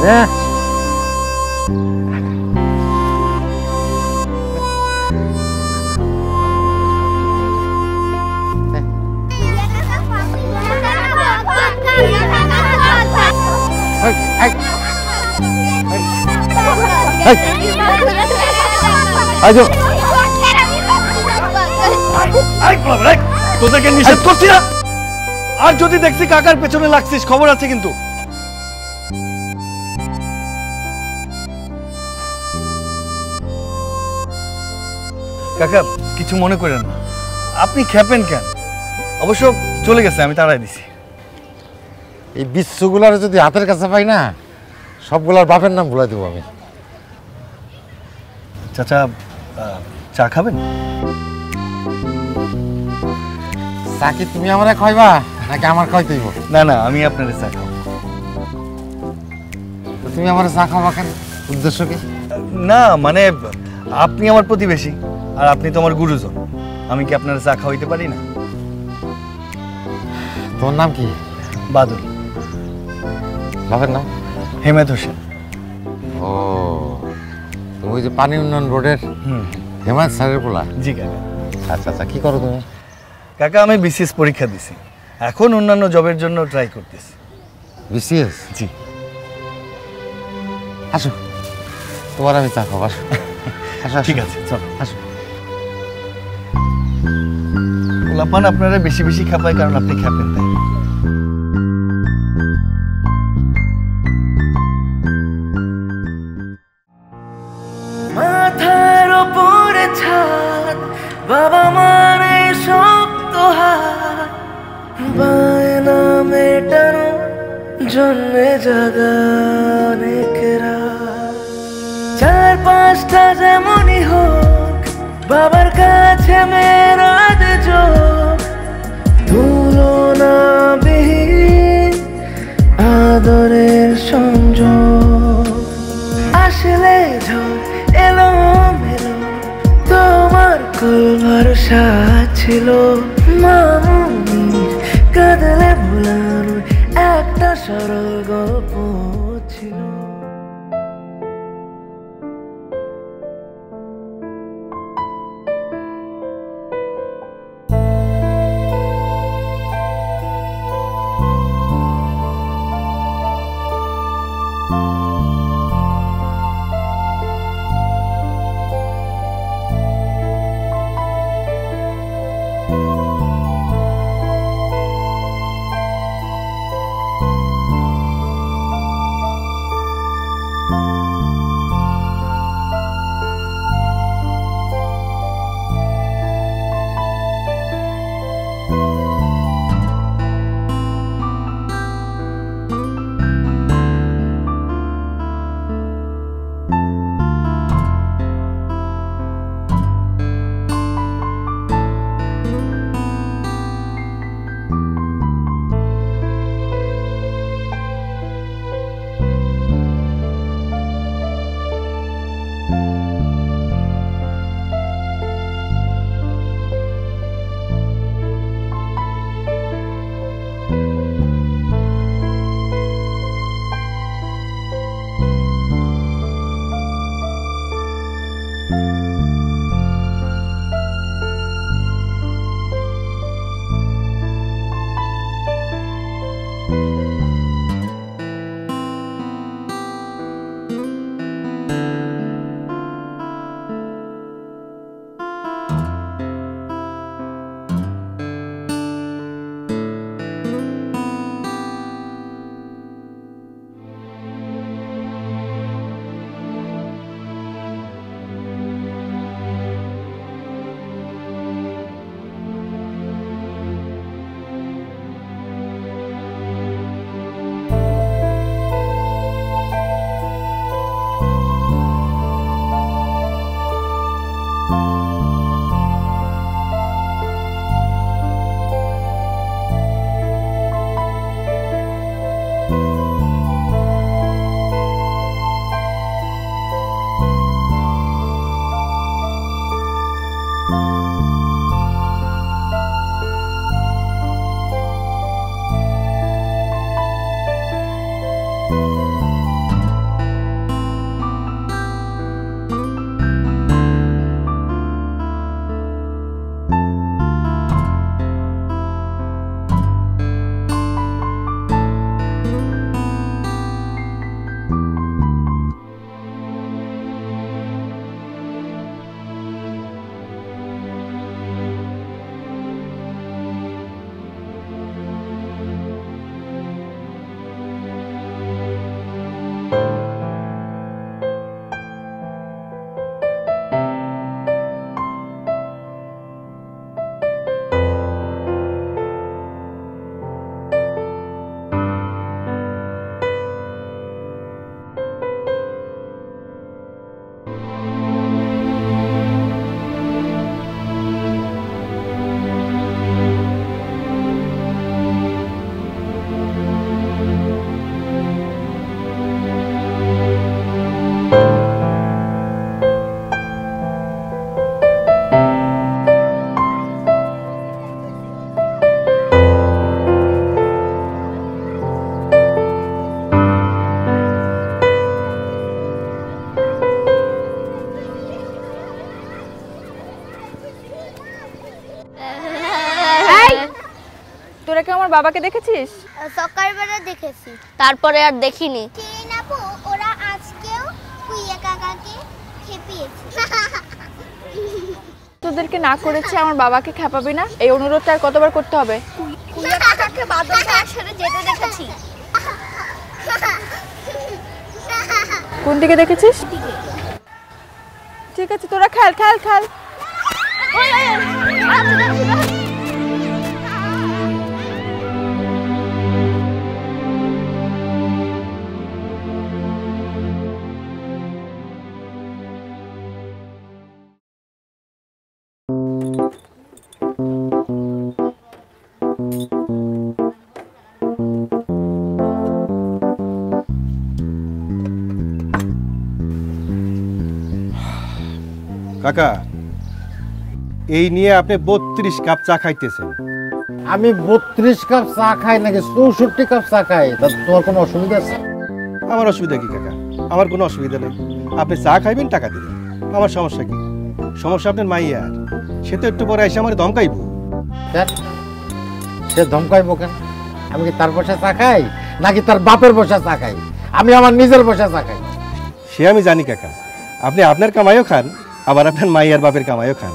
Yeah. আজো তোদেরকে নিষেধ করছি না, আর যদি দেখছি কাকার পেছনে লাগছিস খবর আছে কিন্তু। কাকা কিছু মনে করেন না, আপনি খেপেন কেন? অবশ্য চলে গেছে, আমি তাড়াই দিছি। এই বিশ্বগুলার যদি হাতের কাছে পাই না, সবগুলার বাপের নাম ভুলাই দেবো আমি। চাচা চা খাবেন? চা কি তুমি আমার খাইবা নাকি আমার খাইতে হইব? না না, আমি আপনার চা খাবো। তুমি আমার চা খাওয়া কেন, উদ্দেশ্য কি? না মানে আপনি আমার প্রতিবেশী আর আপনি তো আমার গুরুজন, আমি কি আপনার চা খাওয়াইতে পারি না? তোমার নাম কি? বাদল। বাপের নাম? হেমেদ হোসেন। ও, তুমি ওই যে পানি উন্নয়ন বোর্ডের হেমায়ত স্যারের পোলা? জি কাকা। আচ্ছা আচ্ছা, কি করো তুমি? কাকা আমি বিসিএস পরীক্ষা দিছি, এখন অন্যান্য জবের জন্য ট্রাই করতেছি। বিসিএস? জি। আসো, তোমার আমি চা খাবো। আসো আসো। ঠিক আছে চলো আসো। পোলাপান আপনারা বেশি বেশি খাপায় কারণ আপনি খেপেন তাই। মাথার ওপরে ছাদ, বাবা মানে শক্ত হাত, বায়না মেটানো জন্মে জাগা অনেক রাত। চার পাঁচটা যেমনই হোক, বাবার কাছে মেরাজ যোগ, তুলনা বিহীন আদরের সংযোগ। আসলে ঝড় এলো মেলো, তোমার কুল ভরসা ছিল, মামুনির কাঁদলে ভোলানোর একটা সরল গল্প ছিল। আমার বাবাকে দেখেছিস? সকালবেলা দেখেছি, তারপরে আর দেখিনি। শিরিন আপু ওরা আজকেও কুইয়া কাকাকে খেপিয়েছে। তোদেরকে না করেছে আমার বাবাকে খেপাবি না, এই অনুরোধটা আর কতবার করতে হবে? কুইয়া কাকাকে বাদল ভাইয়ের সাথে যেতে দেখেছি। কোন দিকে দেখেছিস? ঠিক আছে, তোরা খেল খেল খেল। কাকা, এই নিয়ে আপনি 32 কাপ চা খাইতেছেন। আমি 32 কাপ চা খাই নাকি 64 কাপ চা খাই, তাতে তোমার কোনো অসুবিধা আছে? আমার অসুবিধা কি কাকা? আমার কোনো অসুবিধা নেই। আপনি চা খাইবেন, টাকা দিবেন, আমার সমস্যা কি? সমস্যা আপনার মাইয়ার। সে তো একটু পরে এসে আমার ধমকাইব। কেন সে ধমকাইবো কেন? আমি কি তার বসে চা খাই নাকি তার বাপের বসে চা খাই? আমি আমার নিজের বসে চা খাই। সে আমি জানি কাকা, আপনি আপনার কামাইও খান, আবার আপনার মাইয়ার বাপের কামাইও খান।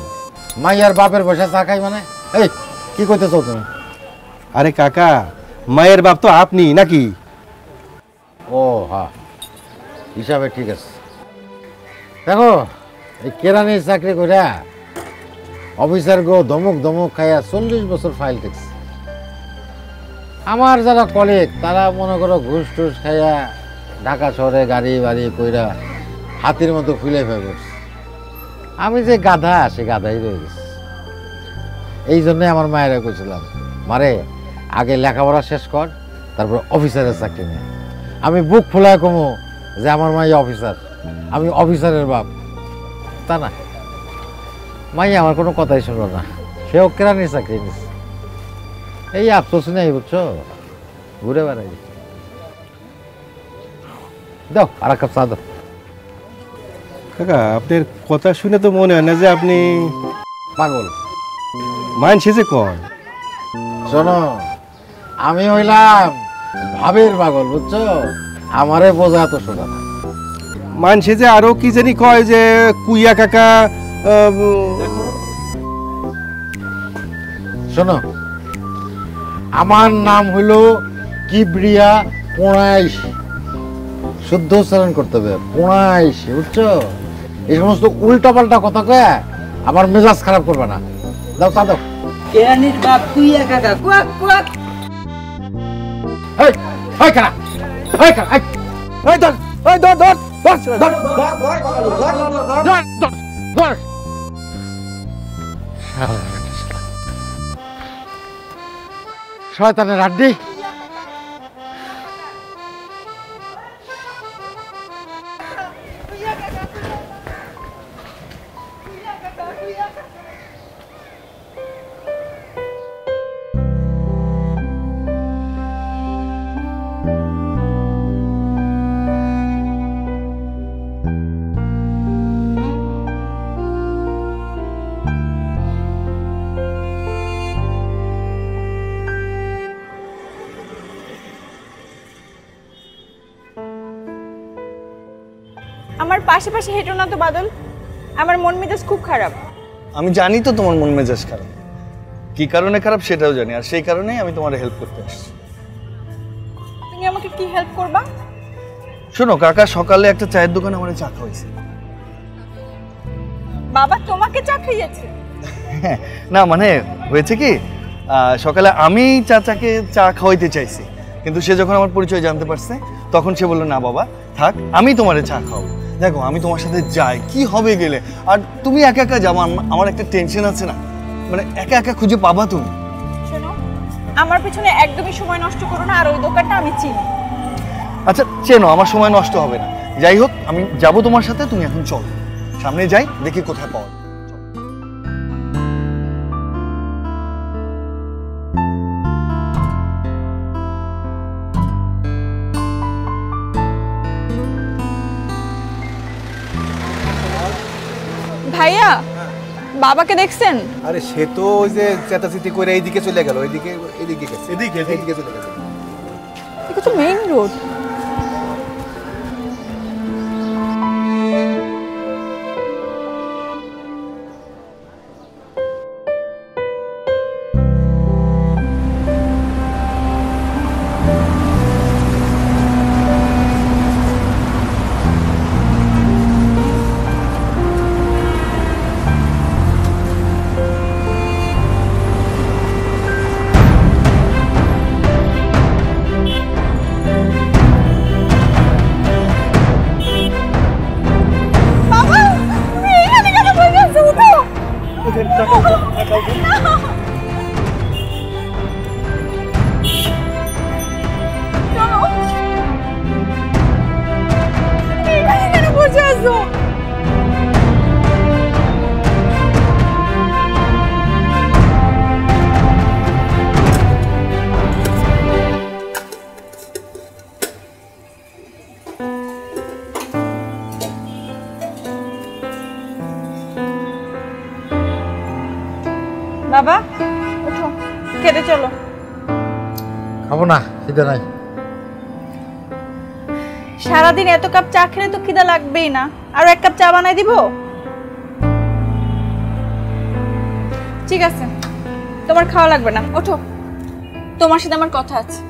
মাইয়ার বাপের বসে চা খাই মানে? এই কি কইতেছো তুমি? আরে কাকা, মায়ের বাপ তো আপনি নাকি? ও হ্যাঁ, হিসাবে ঠিক আছে। দেখো, এই কেরানির চাকরি কইরা অফিসার গো ধমক ধমক খাইয়া 40 বছর ফাইল টেকছে। আমার যারা কলিগ তারা মনে করো ঘুষ টুস খাইয়া ঢাকা শহরে গাড়ি বাড়ি কইরা হাতির মতো ফুলে ফেলে। আমি যে গাধা, সে গাধাই রয়ে গেছে। এই জন্যে আমার মায়েরা কইছিলাম, মারে আগে লেখাপড়া শেষ কর, তারপর অফিসারের চাকরি নেয়। আমি বুক ফুলায় কমো যে আমার মাই অফিসার, আমি অফিসারের বাপ। তা না, মাই আমার কোনো কথাই শুনল না, সেও কেরানির চাকরি নিচ্ছে। এই আফসোস নেই, বুঝছো, ঘুরে বেড়াই। দাও আর এক কাপ চা দাও। কাকা, আপনার কথা শুনে তো মনে হয় না যে আপনি পাগল। মানছে যে কয়। শোনো, আমি হইলাম ভাবের পাগল, বুঝছো, আমারে বোঝা তো শোনা না। মানছে যে আরো কি জানি কয় যে কুইয়া কাকা। শোনো, আমার নাম হইল কিবরিয়া পোড়াইশি। শুদ্ধ উচ্চারণ করতে হবে, পোড়াইশি, বুঝছো? এই সমস্ত উল্টা পাল্টা কথা কয়ে আমার মেজাজ খারাপ করবে না। দাও চা দাও। কেরানির বাপ কুইয়া কাকা কুয়াক কুয়াক। এই এই কারা, এই কারা, এই ধর, এই ধর ধর ধর ধর ধর ধর ধর। শয়তানের আড্ডি। আমার পাশে পাশে হেঁটো না তো বাদল, আমার মন মেজাজ খুব খারাপ। আমি জানি তো তোমার মন মেজাজ খারাপ, কি কারণে খারাপ সেটাও জানি, আর সেই কারণেই আমি তোমার হেল্প করতে আসছি। তুমি আমাকে কি হেল্প করবা? শোনো, কাকা সকালে একটা চায়ের দোকানে আমার চা খাওয়াইছে। বাবা তোমাকে চা খাইয়েছে? না মানে হয়েছে কি, সকালে আমি চাচাকে চা খাওয়াইতে চাইছি, কিন্তু সে যখন আমার পরিচয় জানতে পারছে তখন সে বললো, না বাবা থাক, আমি তোমারে চা খাওয়াবো। দেখো আমি তোমার সাথে যাই, কি হবে গেলে, আর তুমি একা একা যাবো, আমার একটা টেনশন আছে না, মানে একা একা খুঁজে পাবা তুমি। শোনো, আমার পিছনে একদমই সময় নষ্ট করো না, আর ওই দোকানটা আমি চিনি। আচ্ছা চেনো, আমার সময় নষ্ট হবে না। যাই হোক, আমি যাবো তোমার সাথে, তুমি এখন চলো সামনে যাই, দেখি কোথায় পাওয়া যায়। ভাইয়া, বাবাকে দেখছেন? আরে সে তো ওই যে চেতাচিতি করে এইদিকে চলে গেল, এইদিকে এইদিকে গেছে, এইদিকে চলে গেছে। এটা তো মেইন রোড। বাবা উঠো, খেতে চলো। খাবো না, খিদে নাই। সারাদিন এত কাপ চা খেলে তো খিদা লাগবেই না। আর এক কাপ চা বানাই দিব? ঠিক আছে, তোমার খাওয়া লাগবে না, ওঠো, তোমার সাথে আমার কথা আছে।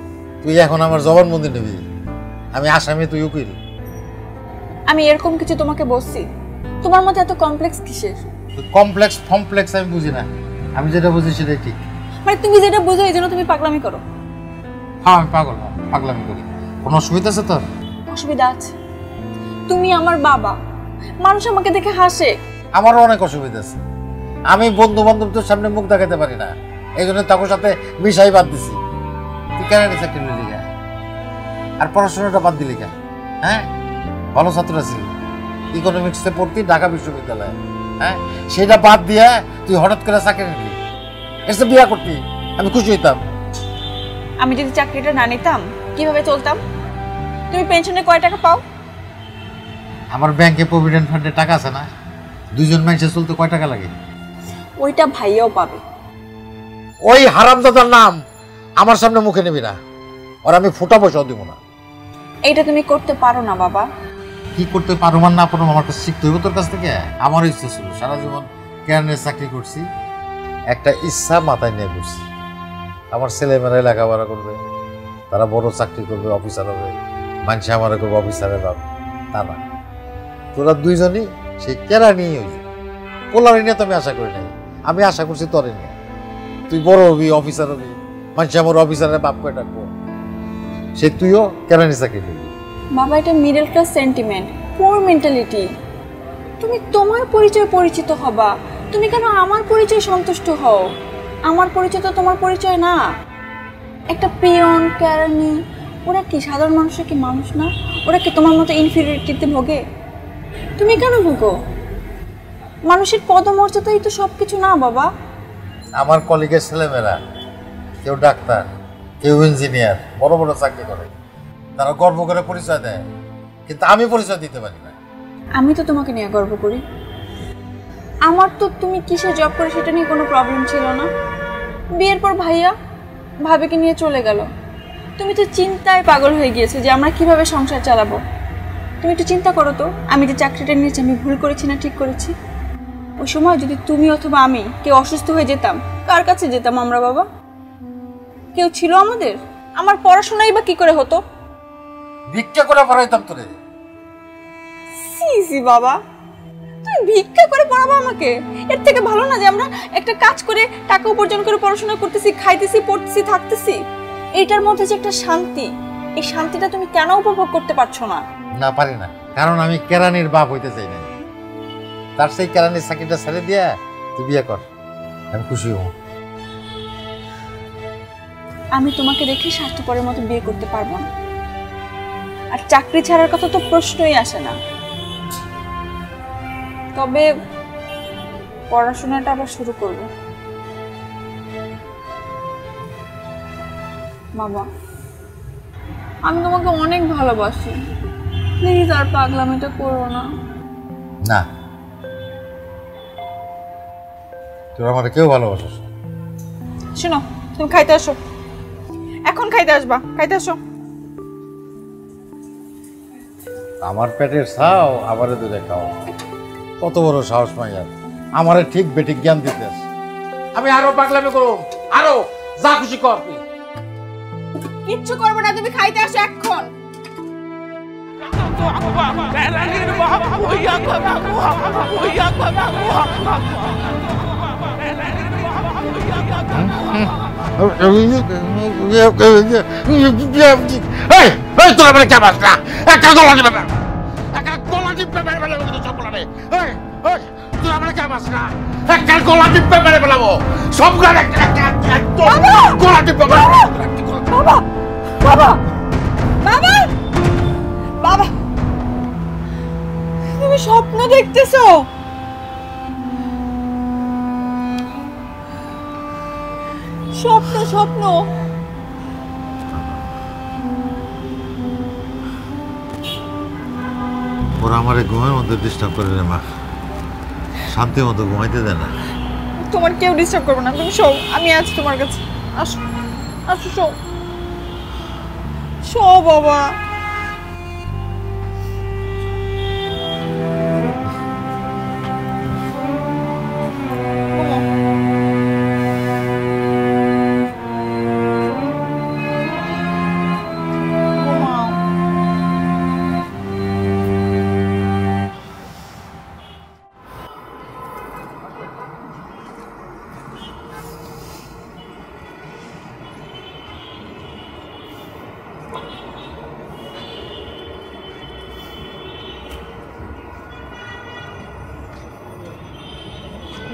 তুই এখন আমার জবানবন্দি নিবি? আমি আসামি, তুই উকিল। আমি এরকম কিছু তোমাকে বলছি, তোমার মধ্যে এত কমপ্লেক্স কিসের? কমপ্লেক্স আমি বুঝি না, আমি যেটা বুঝি সেটাই ঠিক। মানে তুমি যেটা বুঝো এই জন্য তুমি পাগলামি করো? হ্যাঁ, আমি পাগলামি করি। কোনো অসুবিধা আছে তোর? অসুবিধা আছে, তুমি আমার বাবা, মানুষ আমাকে দেখে হাসে। আমারও অনেক অসুবিধা আছে। আমি বন্ধু বান্ধবদের সামনে মুখ দেখাতে পারি না, এই জন্য তাদের সাথে মিশাই বাদ দিছি। তুই কেন চাকরি নিলি গা? আর পড়াশোনাটা বাদ দিলি গা? হ্যাঁ, ভালো ছাত্র ছিলি, ইকোনমিক্সে পড়তি ঢাকা বিশ্ববিদ্যালয়ে। হ্যাঁ, সেটা বাদ দিয়ে তুই হঠাৎ করে চাকরি নিলি। এসে বিয়া করতি, আমি খুশি হইতাম। আমি যদি চাকরিটা না নিতাম কিভাবে চলতাম? তুমি পেনশনে কয় টাকা পাও? আমার ব্যাংকে প্রভিডেন্ট ফান্ডে টাকা আছে না? দুইজন মানুষের চলতে কয় টাকা লাগে? ওইটা ভাইয়াও পাবে। ওই হারামজাদার নাম আমার সামনে মুখে নিবি না, আর আমি ফোটা পয়সাও দিব না। এইটা তুমি করতে পারো না বাবা। কি করতে পারো আর না পারো আমার কাছে শিখতে হইব তোর কাছ থেকে? আমার ইচ্ছা ছিল, সারা জীবন কেরানের চাকরি করছি, একটা ইচ্ছা মাথায় নিয়ে ঘুরছি, আমার ছেলেমেয়েরা লেখাপড়া করবে, তারা বড় চাকরি করবে, অফিসার হবে, মানুষ আমার করবে অফিসারের বাপ। তা না, তোরা দুইজনই সেই কেরানি হয়েছে। পোলারি নিয়ে তো আমি আশা করি নাই, আমি আশা করছি তোরে নিয়ে। তুই বড় হবি, অফিসার হবি, মানুষ আমার অফিসারের বাপ করে ডাকবো, সে তুইও কেরানি চাকরি করবি। বাবা, এটা middle class sentiment, poor mentality. তুমি তোমার পরিচয় পরিচিত হবা, তুমি কেন আমার পরিচয় সন্তুষ্ট হও? আমার পরিচয় তো তোমার পরিচয় না। একটা পিয়ন, কেরানি, ওরা কি সাধারণ মানুষের কি মানুষ না? ওরা কি তোমার মতো ইনফিরিয়রিটিতে ভোগে? তুমি কেন ভোগো? মানুষের পদমর্যাদাই তো সব কিছু না বাবা। আমার কলিগের ছেলেমেয়েরা কেউ ডাক্তার, কেউ ইঞ্জিনিয়ার, বড় বড় চাকরি করে, তারা গর্ব করে পরিচয় দেয়, কিন্তু আমি পরিচয় দিতে পারি না। আমি তো তোমাকে নিয়ে গর্ব করি। আমার তো তুমি কিসে জব করে সেটা নিয়ে কোনো প্রবলেম ছিল না। বিয়ের পর ভাইয়া ভাবিকে নিয়ে চলে গেল, তুমি তো চিন্তায় পাগল হয়ে গিয়েছো যে আমরা কিভাবে সংসার চালাবো। তুমি একটু চিন্তা করো তো, আমি যে চাকরিটা নিয়েছি আমি ভুল করেছি না ঠিক করেছি? ওই সময় যদি তুমি অথবা আমি কেউ অসুস্থ হয়ে যেতাম, কার কাছে যেতাম আমরা বাবা? কেউ ছিল আমাদের? আমার পড়াশোনাই বা কি করে হতো? ভিক্ষা করে পড়াইতাম তোরে। সি বাবা, তুমি ভিক্ষা করে পড়াবো আমাকে? এর থেকে ভালো না যে আমরা একটা কাজ করে টাকা উপার্জন করে পড়াশোনা করতেছি, খাইতেছি, পড়তেছি, থাকতেছি। এইটার মধ্যে যে একটা শান্তি, এই শান্তিটা তুমি কেন উপভোগ করতে পারছো না? না, পারি না, কারণ আমি কেরানির বাপ হইতে চাই না। তার সেই কেরানির চাকরিটা ছেড়ে দিয়া তুই বিয়ে কর, আমি খুশি হব। আমি তোমাকে দেখে স্বার্থপরের মতো বিয়ে করতে পারবো না, আর চাকরি ছাড়ার কথা তো প্রশ্নই আসে না। তবে পড়াশোনাটা আবার শুরু করব। বাবা, আমি তোমাকে অনেক ভালোবাসি, প্লিজ আর পাগলামিটা করো না। না, তোরা আমার কেউ ভালোবাসিস না। শোনো, তুমি খাইতে আসো, এখন খাইতে আসবা, খাইতে আসো। আমার পেটের ছাও আমারে দুধে খাও, কত বড় সাহস মাইয়ার, আমারে ঠিক বেঠিক জ্ঞান দিতে আসে। আমি আরো পাগলামি করো, আরো যা খুশি কর তুই। কিচ্ছু করবো না, তুমি খাইতে আসো এখন। তোরা মানে কেমন না একটা গলা দিবে না, একটা গলা টিপে মেরে ফেলাবো কিন্তু সবগুলারে। তোরা মানে কেমন না একটা গলা টিপে মেরে ফেলাবো সবগুলারে, গলা টিপে মেরে ফেলাবো। বাবা বাবা বাবা বাবা, তুমি স্বপ্ন দেখতেছো? স্বপ্ন স্বপ্ন ওরা আমারে ঘুমের মধ্যে ডিস্টার্ব করে রে মা, শান্তি মতো ঘুমাইতে দেয় না। তোমার কেউ ডিস্টার্ব করবো না, তুমি শো, আমি আছি তোমার কাছে। আসো আসো, শো শো বাবা।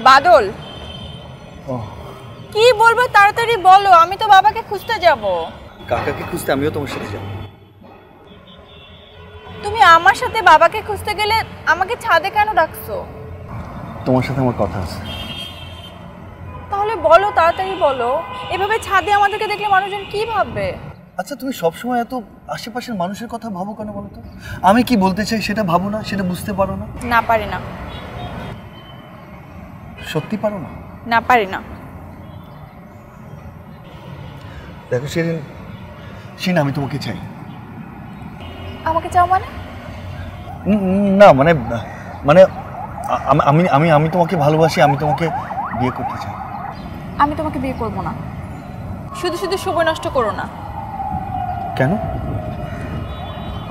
বাদল, কি বলবো তাড়াতাড়ি বলো, আমি তো বাবাকে খুঁজতে যাব। কাকাকে খুঁজতে আমিও তোমার সাথে যাব। তুমি আমার সাথে বাবাকে খুঁজতে গেলে আমাকে ছাদে কেন ডাকছো? তোমার সাথে আমার কথা আছে। তাহলে বলো, তাড়াতাড়ি বলো, এভাবে ছাদে আমাদেরকে দেখলে মানুষজন কি ভাববে? আচ্ছা, তুমি সবসময় এত আশেপাশের মানুষের কথা ভাবো কেন বলো তো? আমি কি বলতে চাই সেটা ভাবো না, সেটা বুঝতে পারো না? না পারি না। সত্যি পারো না? না পারি না। দেখো শিরিন, শিরিন আমি তোমাকে চাই। আমাকে চাও মানে? না মানে মানে আমি আমি আমি তোমাকে ভালোবাসি, আমি তোমাকে বিয়ে করতে চাই। আমি তোমাকে বিয়ে করব না। শুধু শুধু সময় নষ্ট করো না। কেন?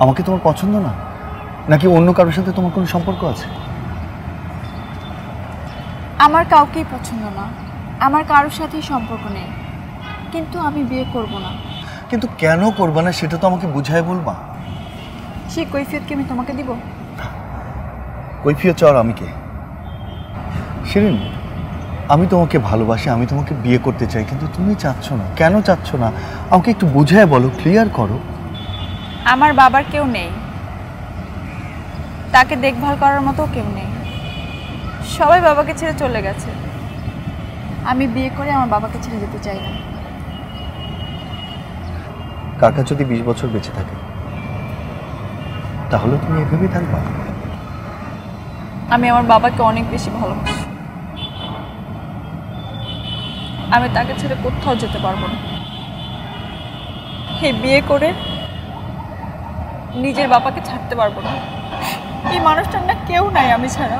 আমাকে তোমার পছন্দ না, নাকি অন্য কারোর সাথে তোমার কোনো সম্পর্ক আছে? আমার কাউকেই পছন্দ না, আমার কারোর সাথেই সম্পর্ক নেই, কিন্তু আমি বিয়ে করব না। কিন্তু কেন করবা না সেটা তো আমাকে বুঝায় বলবা। সেই কৈফিয়ত কি আমি তোমাকে দিব? কৈফিয়ত চাওয়ার আমি কে? শিরিন, আমি তোমাকে ভালোবাসি, আমি তোমাকে বিয়ে করতে চাই, কিন্তু তুমি চাচ্ছ না। কেন চাচ্ছ না আমাকে একটু বুঝায় বলো, ক্লিয়ার করো। আমার বাবার কেউ নেই, তাকে দেখভাল করার মতো কেউ নেই, সবাই বাবাকে ছেড়ে চলে গেছে। আমি বিয়ে করে আমার বাবাকে ছেড়ে যেতে চাই না। কাকা যদি 20 বছর বেঁচে থাকে তাহলে তুমি এভাবেই থাকবা? আমি আমার বাবাকে অনেক বেশি ভালোবাসি, আমি তাকে ছেড়ে কোথাও যেতে পারবো না। এই বিয়ে করে নিজের বাবাকে ছাড়তে পারবো না। এই মানুষটার না কেউ নাই আমি ছাড়া।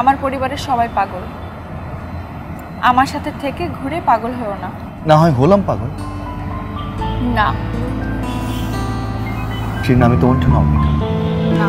আমার পরিবারের সবাই পাগল, আমার সাথে থেকে ঘুরে পাগল হয়েও না। না হয় হলাম পাগল, না শিরিন আমি তোমার জন্য অপেক্ষা। না,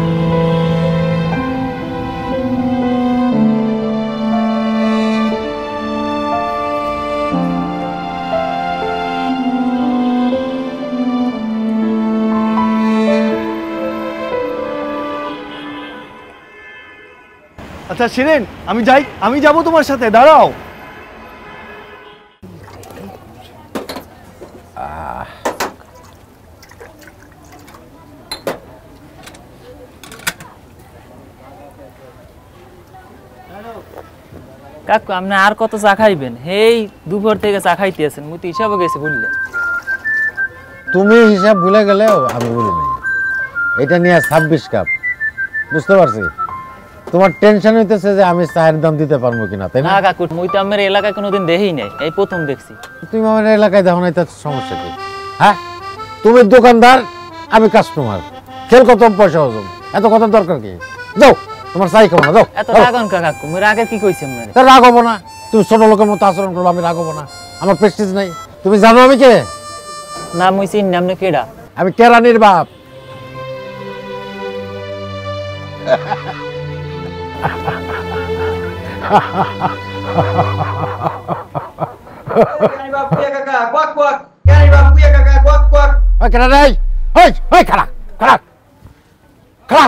আচ্ছা শিরিন, আমি যাই, আমি যাব তোমার সাথে, দাঁড়াও। কাকু আপনি আর কত চা খাইবেন? হেই দুপুর থেকে চা খাইতেছেন, মুই তো হিসাবে গেছে বুঝলে। তুমি হিসাব ভুলে গেলেও আমি বলি নাই, এটা নিয়ে 26 কাপ, বুঝতে পারছি। তোমার টেনশন হইতেছে যে আমি চায়ের দাম দিতে পারবো কিনা, তাই না না? কাকু, মুই তো আমার এলাকায় কোনোদিন দেখেই নাই, এই প্রথম দেখছি। তুমি আমার এলাকায় দেখো না, এটা সমস্যা কি? হ্যাঁ, তুমি দোকানদার, আমি কাস্টমার, খেল কত পয়সা হজম, এত কথা দরকার কি? যাও, তোমার চাই খাবো না, যাও। এত রাগন কাকু, মুই রাগের কি কইছি আপনারে? তা রাগ হবো না, তুমি ছোট লোকের মতো আচরণ করবো, আমি রাগ হবো না, আমার প্রেস্টিজ নাই। তুমি জানো আমি কে? না মুই চিনি আপনি কেডা? আমি কেরানির বাপ। ওই কেরানি, ওই খাড়া খাড়া খাড়া।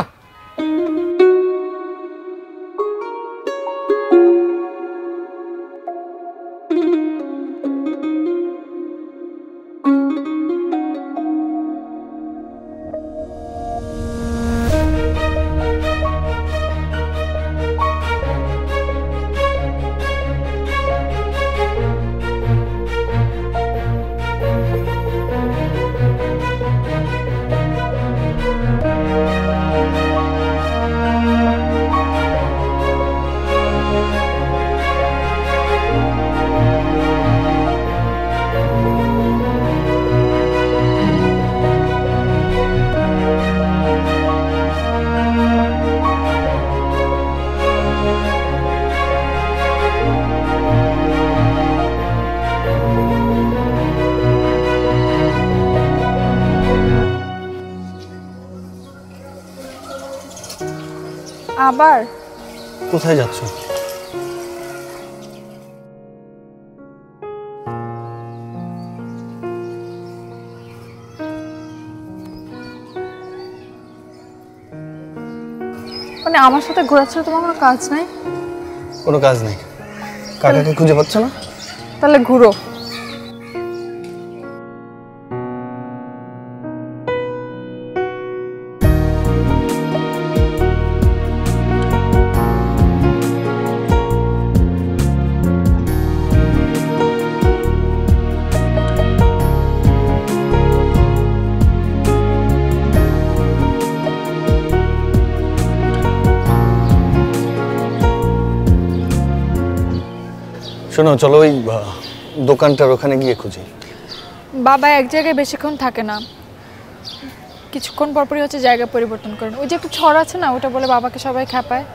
আবার কোথায় যাচ্ছ? মানে আমার সাথে ঘোরাচ্ছিল, তোমার কোনো কাজ নাই? কোনো কাজ নেই। কাকাকে খুঁজে পাচ্ছ না? তাহলে ঘুরো। শোনো, চলো ওই দোকানটার ওখানে গিয়ে খুঁজি। বাবা এক জায়গায় বেশিক্ষণ থাকে না, কিছুক্ষণ পরপরই হচ্ছে জায়গা পরিবর্তন করেন। ওই যে একটা ছড় আছে না, ওটা বলে বাবাকে সবাই খেপায়।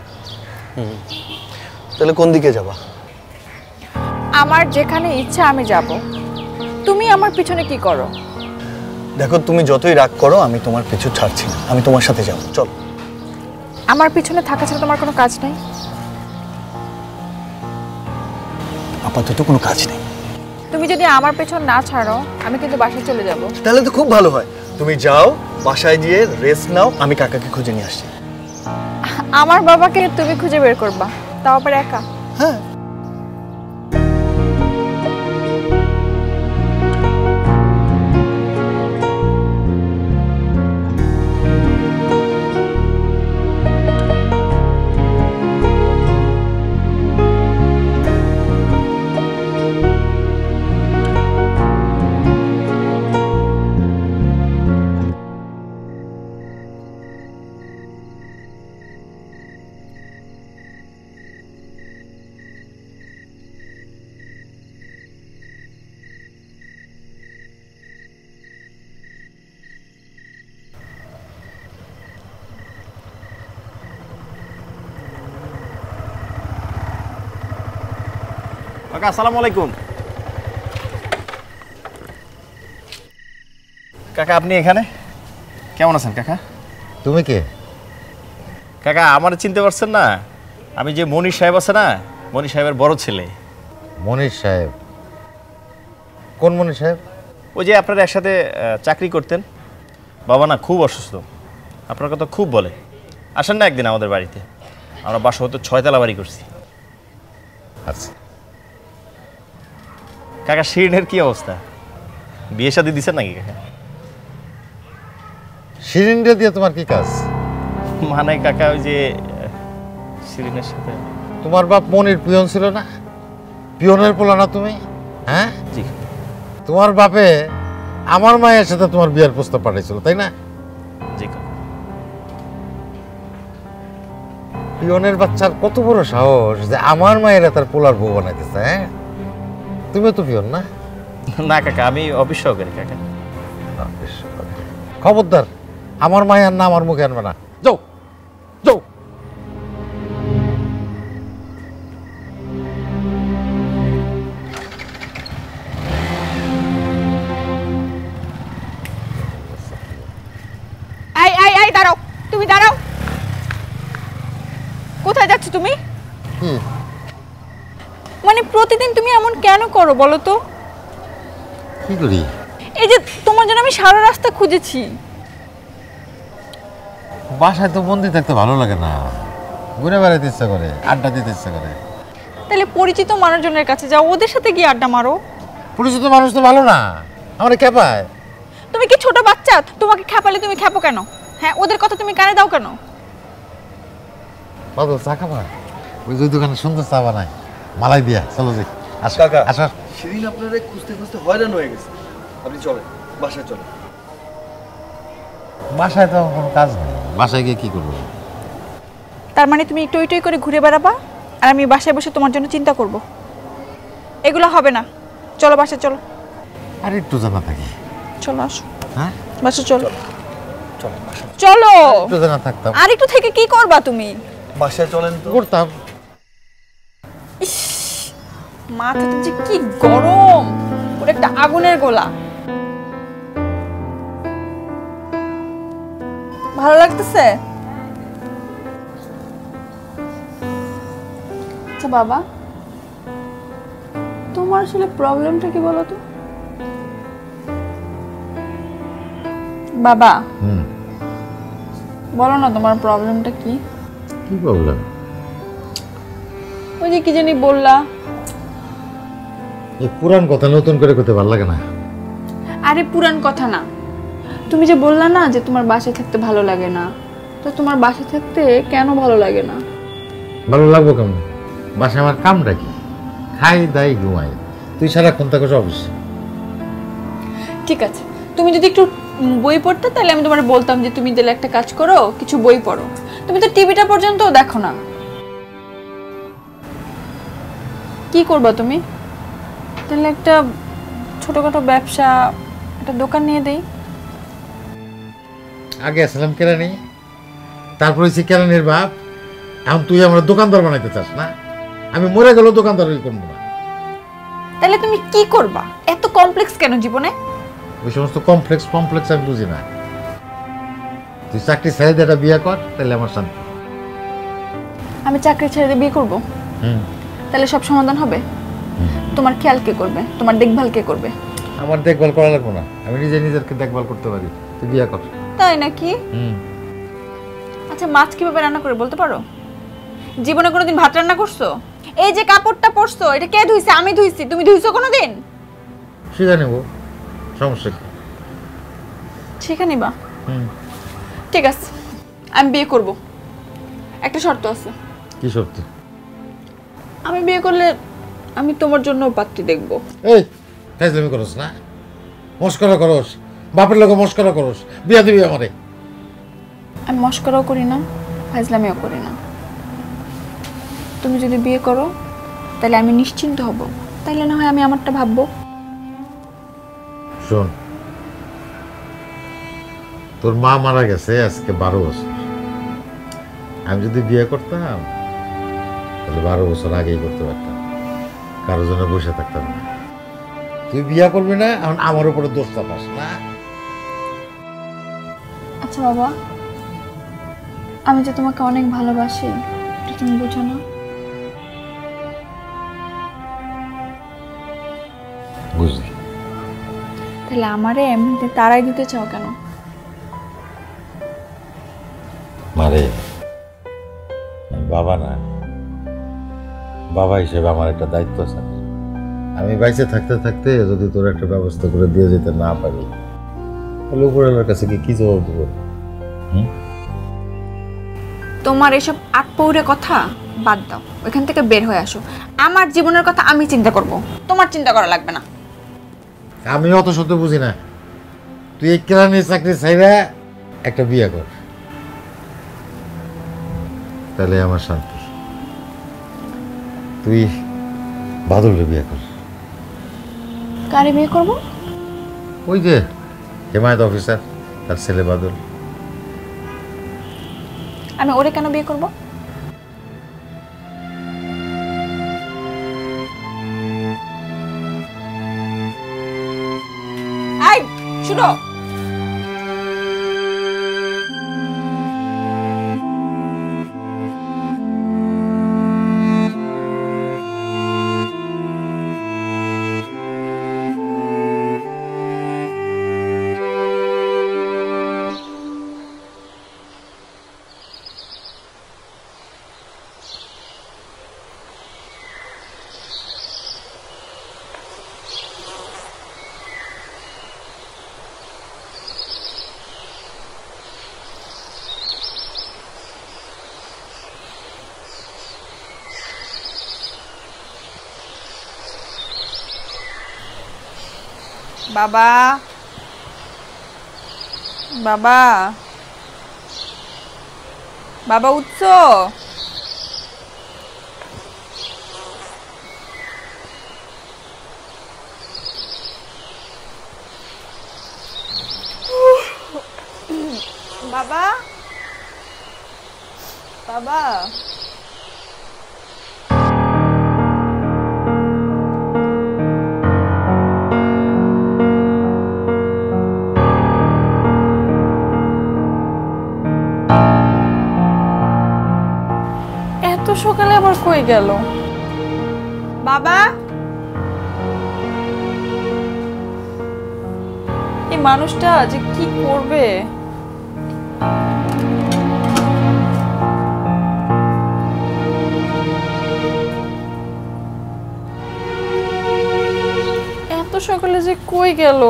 তাহলে কোন দিকে যাবা? আমার যেখানে ইচ্ছা আমি যাব, তুমি আমার পিছনে কি করো? দেখো, তুমি যতই রাগ করো আমি তোমার পিছু ছাড়ছি না, আমি তোমার সাথে যাবো, চল। আমার পিছনে থাকা ছাড়া তোমার কোনো কাজ নেই? আপাতত কোনো কাজ নেই। তুমি যদি আমার পেছন না ছাড়ো, আমি কিন্তু বাসায় চলে যাব। তাহলে তো খুব ভালো হয়, তুমি যাও, বাসায় গিয়ে রেস্ট নাও, আমি কাকাকে খুঁজে নিয়ে আসছি। আমার বাবাকে তুমি খুঁজে বের করবা, তাও আবার একা? হ্যাঁ। কাকা আসসালামু আলাইকুম। কাকা আপনি এখানে কেমন আছেন কাকা? তুমি কে? কাকা আমার চিনতে পারছেন না? আমি যে মনির সাহেব আছে না, মনির সাহেবের বড় ছেলে। মনির সাহেব? কোন মনির সাহেব? ওই যে আপনারা একসাথে চাকরি করতেন। বাবা না খুব অসুস্থ, আপনার কথা খুব বলে। আসেন না একদিন আমাদের বাড়িতে, আমরা বাসা হয়তো 6 তলা বাড়ি করছি। আচ্ছা কাকা শিরিনের কি অবস্থা? বিয়ে শাদী দিচ্ছেন নাকি কাকা? শিরিনটা দিয়ে তোমার কি কাজ? মানে কাকা ওই যে শিরিনের সাথে। তোমার বাপ মনির পিয়ন ছিল না? পিয়নের পোলা না তুমি? হ্যাঁ জি। তোমার বাপে আমার মায়ের সাথে তোমার বিয়ের প্রস্তাব পাঠিয়েছিল, তাই না? জি কাকা। পিয়নের বাচ্চার কত বড় সাহস যে আমার মায়েরা তার পোলার বউ বানাইতেছে। হ্যাঁ, তুমিও তো পিয়ন না? না কাকা, আমি অফিস সহকারী কাকা। খবরদার আমার মায়ের না আমার মুখে আনবে না। যাও যাও। এই এই এই দাঁড়াও, তুমি দাঁড়াও। কোথায় যাচ্ছ তুমি? মানে প্রতিদিন তুমি এমন কেন করো বলো তো? কি করি? এই যে তোমার জন্য আমি সারা রাস্তা খুঁজেছি। বাসায় তো বন্দি থাকতে ভালো লাগে না, ঘুরে বেড়াতে ইচ্ছা করে, আড্ডা দিতে ইচ্ছা করে। তাহলে পরিচিত মানুষজনের কাছে যাও, ওদের সাথে গিয়ে আড্ডা মারো। পরিচিত মানুষ তো ভালো না, আমার খেপায়। তুমি কি ছোট বাচ্চা? তোমাকে খেপালে তুমি খেপো কেন? হ্যাঁ, ওদের কথা তুমি কানে দাও কেন? বাবু চা খাবা? ওই যে দোকানে সুন্দর চা বানায়, মালাই দিয়া। চলো যাই। আসো কাকা, আসো। সেদিন আপনারা খুঁজতে খুঁজতে হয়রান হয়ে গেছে, আপনি চলেন বাসায় চলেন। বাসায় তো কোনো কাজ নেই, বাসায় গিয়ে কি করবো? তার মানে তুমি টই টই করে ঘুরে বেড়াবা আর আমি বাসায় বসে তোমার জন্য চিন্তা করব? এগুলো হবে না। চলো বাসায় চলো। আর একটু জানা থাকি। চলো আসো। হ্যাঁ, বাসায় চলো। চলেন বাসায়। চলো। একটু জানা থাকতাম। আর একটু থেকে কি করবা তুমি? বাসায় চলেন তো। করতাম। ইস, মাথাটা যে কি গরম, ওর একটা আগুনের গোলা। ভালো লাগতেছে? আচ্ছা বাবা, তোমার আসলে প্রবলেমটা কি বলো তো? বাবা বলো না তোমার প্রবলেমটা কি? কি প্রবলেম? ওই যে কি জানি বললা। এই পুরান কথা নতুন করে করতে ভালো লাগে না। আরে পুরান কথা না, তুমি যে বললা না যে তোমার বাসায় থাকতে ভালো লাগে না, তো তোমার বাসায় থাকতে কেন ভালো লাগে না? ভালো লাগবো কেমন? বাসায় আমার কামটা কি? খাই দাই ঘুমাই, তুই সারাক্ষণ থাকো অফিসে। ঠিক আছে, তুমি যদি একটু বই পড়তে তাহলে আমি তোমার বলতাম যে তুমি তাহলে একটা কাজ করো, কিছু বই পড়ো। তুমি তো টিভিটা পর্যন্ত দেখো না। কি করবা তুমি? তাহলে একটা ছোটখাটো ব্যবসা, একটা দোকান নিয়ে দেই। আগে আসলাম কেরানি, তারপরে হচ্ছে কেরানির বাপ, এখন তুই আমার দোকানদার বানাইতে চাস না? আমি মরে গেলেও দোকানদারই করবো না। তাহলে তুমি কি করবা? এত কমপ্লেক্স কেন জীবনে? ওই সমস্ত কমপ্লেক্স আমি বুঝি না। তুই চাকরি ছেড়ে দিয়ে একটা বিয়ে কর, তাহলে আমার শান্তি। আমি চাকরি ছেড়ে দিয়ে বিয়ে করবো? তাহলে সব সমাধান হবে? তোমার খেয়াল কে করবে? তোমার দেখভাল কে করবে? আমার দেখভাল করা লাগবে না, আমি নিজেকে দেখভাল করতে পারি। তুই বিয়ে কর। তাই নাকি? আচ্ছা, মাছ কিভাবে রান্না করে বলতে পারো? জীবনে কোনোদিন ভাত রান্না করছো? এই যে কাপড়টা পরছো, এটা কে ধুইছে? আমি ধুইছি। তুমি ধুইছো কোনোদিন? শিখে নেব, সমস্যা কি? শিখে নিবা? ঠিক আছে, আমি বিয়ে করব। একটা শর্ত আছে। কি শর্ত? আমি বিয়ে করলে আমি তোমার জন্য পাত্রী দেখব। এই ফাজলামি করস না, মস্করা করস, বাপের লোক মস্করা করস, বিয়া দিবি আমারে? আমি মস্করাও করি না, ফাজলামিও করি না। তুমি যদি বিয়ে করো তাহলে আমি নিশ্চিন্ত হব, তাইলে না হয় আমি আমারটা ভাববো। শোন, তোর মা মারা গেছে আজকে 12 বছর। আমি যদি বিয়ে করতাম তাহলে 12 বছর আগেই করতে পারতাম, কারোর জন্য বসে থাকতাম না। তুই বিয়ে করবি না, এখন আমার উপরে দোষ চাপাস না। আচ্ছা বাবা, আমি যে তোমাকে অনেক ভালোবাসি, এটা তুমি বুঝো না? বুঝলি? তাহলে আমারে এমনিতে তারাই দিতে চাও কেন? মারে, আমি বাবা না, বাবা হিসেবে আমার একটা দায়িত্ব আছে। আমি বাইসে থাকতে থাকতে যদি তোর একটা ব্যবস্থা করে দিয়ে যেতে না পারি, তাহলে উপরওয়ালার কাছে কি জবাব দেবো? তোমার এসব আটপৌরে কথা বাদ দাও, ওইখান থেকে বের হয়ে আসো। আমার জীবনের কথা আমি চিন্তা করব, তোমার চিন্তা করা লাগবে না। আমি অত শত বুঝি না। তুই এই কেরানির চাকরি ছাইরা একটা বিয়ে কর। তাহলে আমার শান্ত। তুই বাদলকে বিয়ে কর। কারে বিয়ে করব? ওই যে হেমায়ত অফিসার, তার ছেলে বাদল। আমি ওরে কেন বিয়ে করব? এই শুনো, বাবা বাবা বাবা উঠছ? বাবা বাবা সকালে আবার কই গেল? বাবা, এই মানুষটা যে কি করবে? এত সকালে যে কই গেল?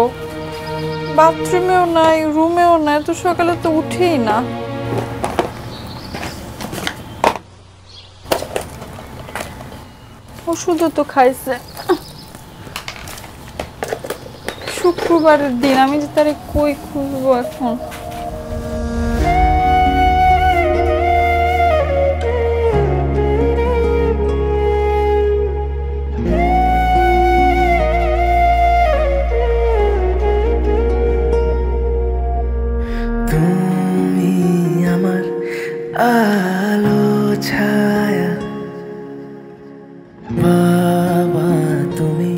বাথরুমেও নাই, রুমেও নাই, এত সকালে তো উঠেই না। ওষুধও তো খাইছে। শুক্রবারের দিন আমি যে তারে কই খুঁজবো এখন? তুমি আমার আলো ছায়া, বাবা তুমি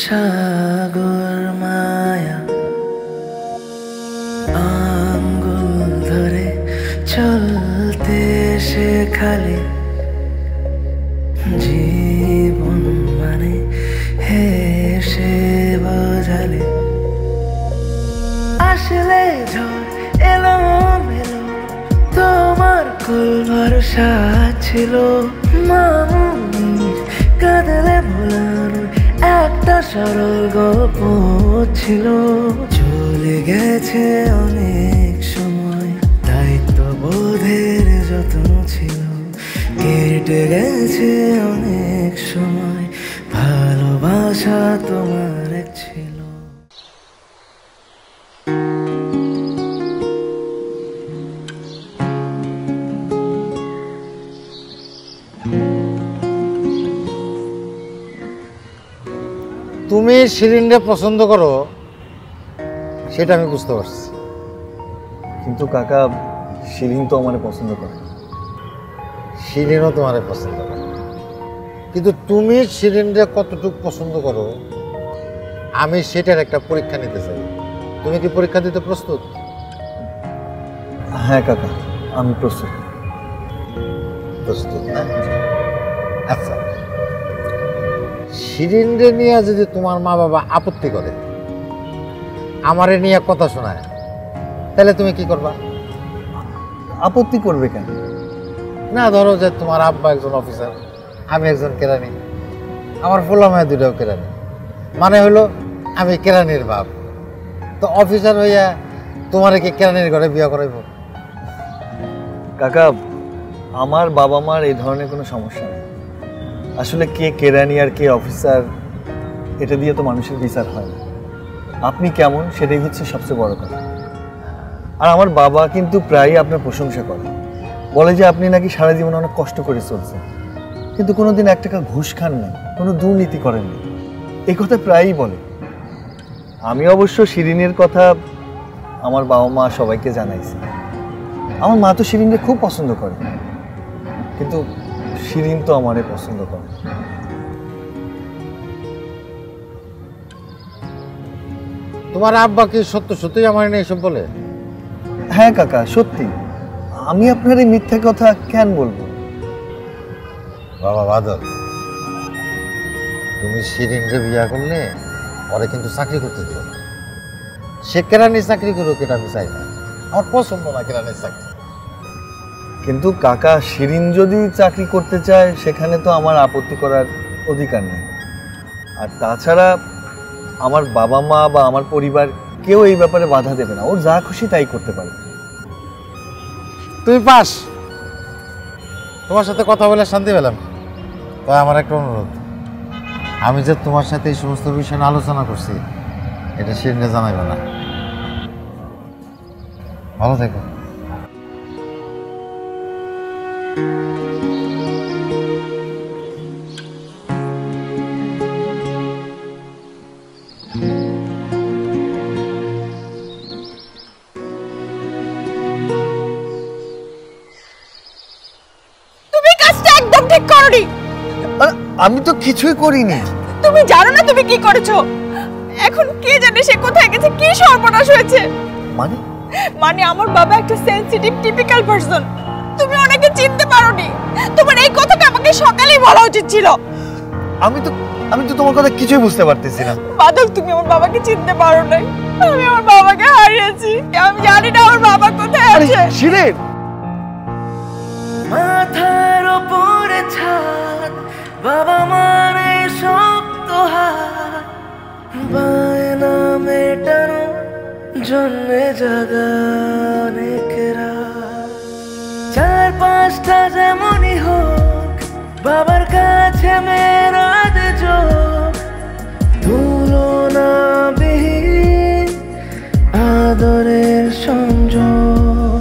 সাগর মায়া, আঙ্গুল ধরে চলতে শেখালে, জীবন মানে হেসে বোঝালে, আসলে ঝড় এলো মেলো তোমার কুল ভরসা ছিল, মামুনির কাঁদলে ভোলানো একটা সরল গল্প ছিল। চলে গেছে অনেক সময়, দায়িত্ববোধের যত্ন ছিল, কেটে গেছে অনেক সময়, ভালোবাসা তোমার এক ছিল। তুমি শিরিনরে পছন্দ করো সেটা আমি বুঝতে পারছি, কিন্তু কাকা শিরিন তো আমার পছন্দ করে। শিরিনও তোমারে পছন্দ করে, কিন্তু তুমি শিরিনরে কতটুকু পছন্দ করো আমি সেটার একটা পরীক্ষা নিতে চাই। তুমি কি পরীক্ষা দিতে প্রস্তুত? হ্যাঁ কাকা, আমি প্রস্তুত। প্রস্তুত না? আচ্ছা, শিরিনরে নিয়ে যদি তোমার মা বাবা আপত্তি করে, আমারে নিয়ে কথা শোনায়, তাহলে তুমি কি করবা? আপত্তি করবে কেন? না, ধরো যে তোমার আব্বা একজন অফিসার, আমি একজন কেরানি, আমার পোলামায় দুটাও কেরানি, মানে হলো আমি কেরানির বাপ, তো অফিসার হইয়া তোমার কি কেরানির ঘরে বিয়ে করাইব? কাকা, আমার বাবা মার এই ধরনের কোনো সমস্যা নেই। আসলে কে কেরানি আর কে অফিসার এটা দিয়ে তো মানুষের বিচার হয় না। আপনি কেমন সেটাই হচ্ছে সবচেয়ে বড় কথা। আর আমার বাবা কিন্তু প্রায়ই আপনার প্রশংসা করে, বলে যে আপনি নাকি সারা জীবন অনেক কষ্ট করে চলছেন, কিন্তু কোনোদিন 1 টাকা ঘুষ খান না, কোনো দুর্নীতি করেননি, এই কথা প্রায়ই বলে। আমি অবশ্য শিরিনের কথা আমার বাবা মা সবাইকে জানাইছি। আমার মা তো শিরিনকে খুব পছন্দ করে, কিন্তু শিরিন তো আমারে পছন্দ করে। তোমার আব্বা কি সত্য সত্যই আমার নিয়ে এসব বলে? হ্যাঁ কাকা, সত্যি। আমি আপনার এই মিথ্যা কথা কেন বলবো? বাবা বাদল, তুমি শিরিনকে বিয়া করলে ওরে কিন্তু চাকরি করতে দিও না। সে কেরানি চাকরি করুক, এটা আমি চাই না, আমার পছন্দ না কেরানির চাকরি। কিন্তু কাকা, শিরিন যদি চাকরি করতে চায় সেখানে তো আমার আপত্তি করার অধিকার নেই। আর তাছাড়া আমার বাবা মা বা আমার পরিবার কেউ এই ব্যাপারে বাধা দেবে না, ওর যা খুশি তাই করতে পারবে। তুমি পাস, তোমার সাথে কথা বলে শান্তি পেলাম। তাই আমার একটা অনুরোধ, আমি যে তোমার সাথে এই সমস্ত বিষয় নিয়ে আলোচনা করছি এটা শিরিনে জানাইবে না। ভালো থেকো। ঠিক করনি। আমি তো কিছুই করিনি। তুমি জানো না তুমি কি করেছো? এখন কে জানে সে কোথায় গেছে, কি সর্বনাশ হয়েছে। মানে আমার বাবা একটা সেনসিটিভ টিপিক্যাল পারসন। তুমি ওনাকে চিনতে পারোনি। তোমার এই কথাটা আমাকে সকালেই বলা উচিত ছিল। আমি তো তোমার কথা কিছুই বুঝতে পারতেছি না। বাদল, তুমি আমার বাবাকে চিনতে পারো নাই। আমি আমার বাবাকে হারিয়েছি। আমি জানি না আমার বাবা কোথায় আছে। শিরিন, মাথার উপরে ছাদ, বাবা মারে শক্ত হাত, বায়না মেটানো জন্যে জাগা অনেকেরা। 4-5টা যেমনই হোক, বাবার কাছে মেরাদ যোগ, তুলনা বিহীন আদরের সংযোগ।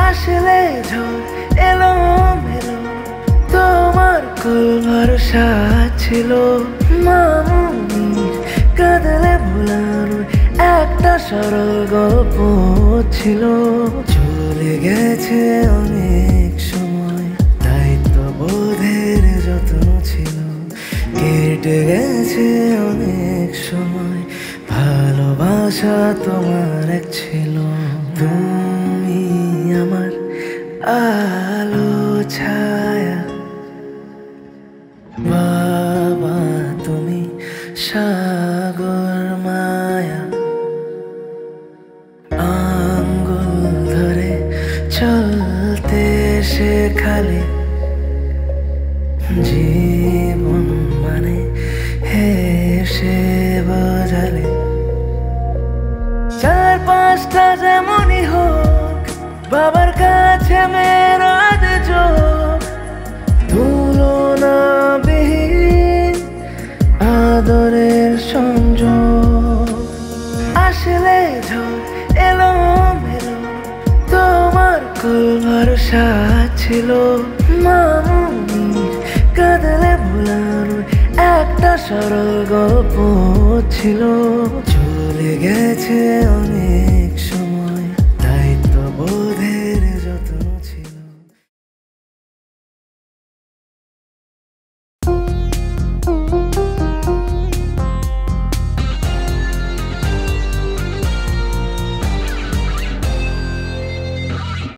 আসলে ঝড় এলো মেলো, তোমার কুল ভরসা ছিল, মামুনির কাঁদলে ভোলানো একটা সরল গল্প ছিল। চলে গেছে অনেক সময়, দায়িত্ববোধের যত্ন ছিল, কেটে গেছে অনেক সময়, ভালোবাসা তোমার এক ছিল। তুমি আমার আলো ছায়া, বাবা তুমি সাগর মায়া, আঙ্গুল ধরে চলতে শেখালে, জীবন মানে হেসে বোঝালে। 4-5টা যেমনই হোক, বাবার কাছে মেরাদ যোগ, তুলনা বিহীন আদরের সংযোগ। আসলে ঝড় এলো মেলো, তোমার কুল ভরসা ছিল, মামুনির কাঁদলে ভোলানো একটা সরল গল্প ছিল। চলে গেছে অনেক